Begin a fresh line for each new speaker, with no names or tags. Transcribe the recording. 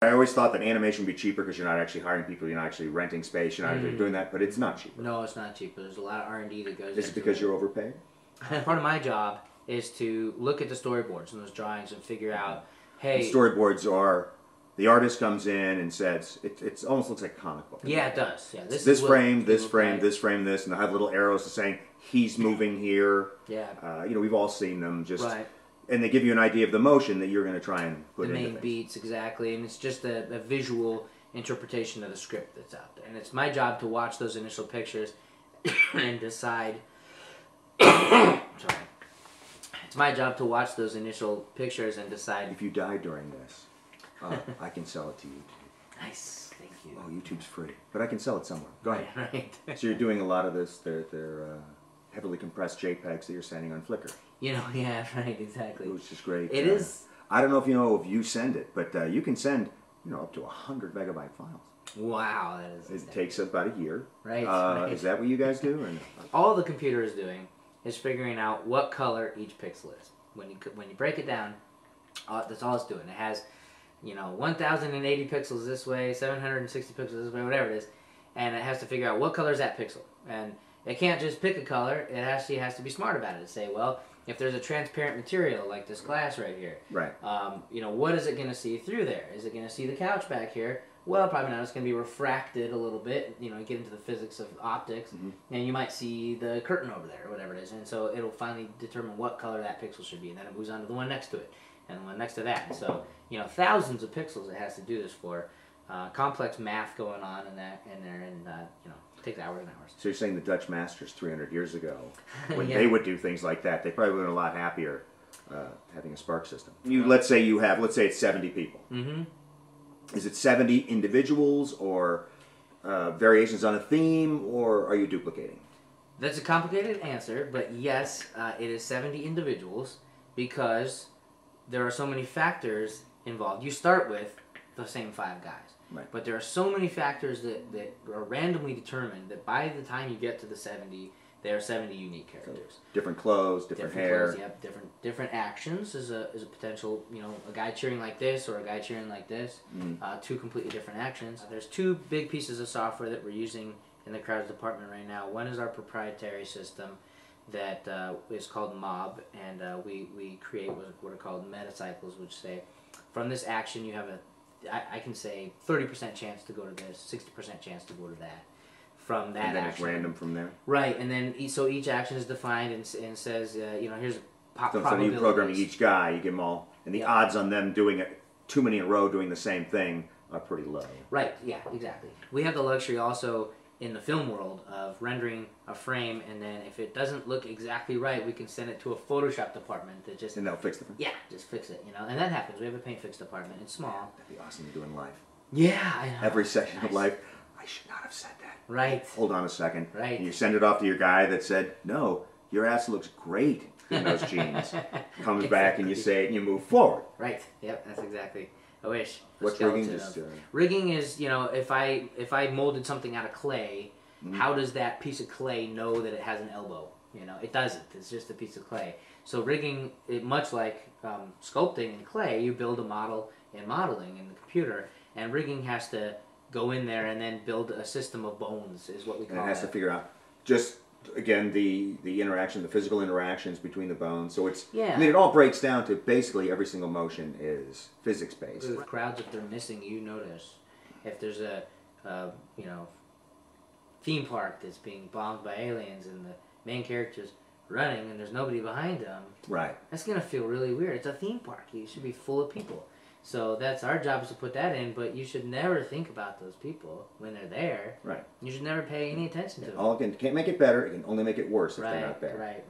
I always thought that animation would be cheaper because you're not actually hiring people, you're not actually renting space, you're not actually doing that, but it's not cheaper.
No, it's not cheaper. There's a lot of R&D that goes into it.
Is it because you're overpaid?
And part of my job is to look at the storyboards and those drawings and figure out, hey...
And storyboards are, the artist comes in and says, it almost looks like a comic book.
Yeah, it does. Yeah,
this frame, this frame, this frame, this, and they have little arrows saying, he's moving here.
Yeah.
You know, we've all seen them. Just
right.
And they give you an idea of the motion that you're going to try and put into
the main beats, exactly. And it's just a visual interpretation of the script that's out there. And it's my job to watch those initial pictures and decide... Sorry. It's my job to watch those initial pictures and decide...
If you die during this, I can sell it to YouTube.
Nice. Thank you.
Oh, YouTube's free. But I can sell it somewhere. Go ahead.
Right.
So you're doing a lot of this. They're heavily compressed JPEGs that you're sending on Flickr.
You know, yeah, right, exactly.
Which is great.
It is.
I don't know if you know if you send it, but you can send, you know, up to 100 megabyte files.
Wow, that is.
It takes about a year.
Right, right.
Is that what you guys do?
All the computer is doing is figuring out what color each pixel is. When you break it down, that's all it's doing. It has, you know, 1,080 pixels this way, 760 pixels this way, whatever it is, and it has to figure out what color is that pixel. And it can't just pick a color. It actually has to be smart about it. To say, well, if there's a transparent material like this glass right here,
right?
You know, what is it going to see through there? Is it going to see the couch back here? Well, probably not. It's going to be refracted a little bit. You know, get into the physics of optics, and you might see the curtain over there or whatever it is. And so it'll finally determine what color that pixel should be, and then it moves on to the one next to it, and the one next to that. And so, you know, thousands of pixels it has to do this for. Complex math going on in there, and you know, it takes hours and hours.
So you're saying the Dutch masters 300 years ago, when they would do things like that, they probably would have been a lot happier having a Spark system. Let's say it's 70 people. Is it 70 individuals or variations on a theme, or are you duplicating?
That's a complicated answer, but yes, it is 70 individuals because there are so many factors involved. You start with the same 5 guys.
Right.
But there are so many factors that are randomly determined that by the time you get to the 70, there are 70 unique characters.
So different clothes, different hair.
Clothes, yep, different actions is a potential, you know, a guy cheering like this or a guy cheering like this. 2 completely different actions. There's 2 big pieces of software that we're using in the crowds department right now. One is our proprietary system that is called Mob, and we create what are called metacycles, which say from this action you have I can say 30% chance to go to this, 60% chance to go to that. From that
and then
action.
It's random from there?
Right, and then so each action is defined and says, you know, here's
probabilities. So you programming each guy, you give them all, and the odds on them doing it, too many in a row doing the same thing are pretty low.
Right, yeah, exactly. We have the luxury also in the film world of rendering a frame, and then if it doesn't look exactly right, we can send it to a Photoshop department that just...
And they'll fix the frame?
Yeah, just fix it, you know, and that happens. We have a paint fix department. It's small.
That'd be awesome to do in live.
Yeah, I know.
Every section of life. I should not have said that.
Right.
Hold on a second.
Right.
And you send it off to your guy that said, no, your ass looks great in those jeans. Comes back and you say it and you move forward.
Right. Yep, that's exactly. I wish.
What's rigging?
Rigging is, you know, if I molded something out of clay, how does that piece of clay know that it has an elbow? You know, it doesn't. It's just a piece of clay. So rigging, much like sculpting in clay, you build a model in modeling in the computer, and rigging has to go in there and then build a system of bones, is what we call it.
And it has to figure out just, again, the interaction, the physical interactions between the bones. So it's, I mean, it all breaks down to basically every single motion is physics-based.
The crowds, if they're missing, you notice. If there's a, you know, theme park that's being bombed by aliens and the main character's running and there's nobody behind them,
right?
That's going to feel really weird. It's a theme park. You should be full of people. So that's our job, is to put that in, but you should never think about those people when they're there.
Right.
You should never pay any attention to them.
All again, can't make it better. It can only make it worse if they're not there.
Right.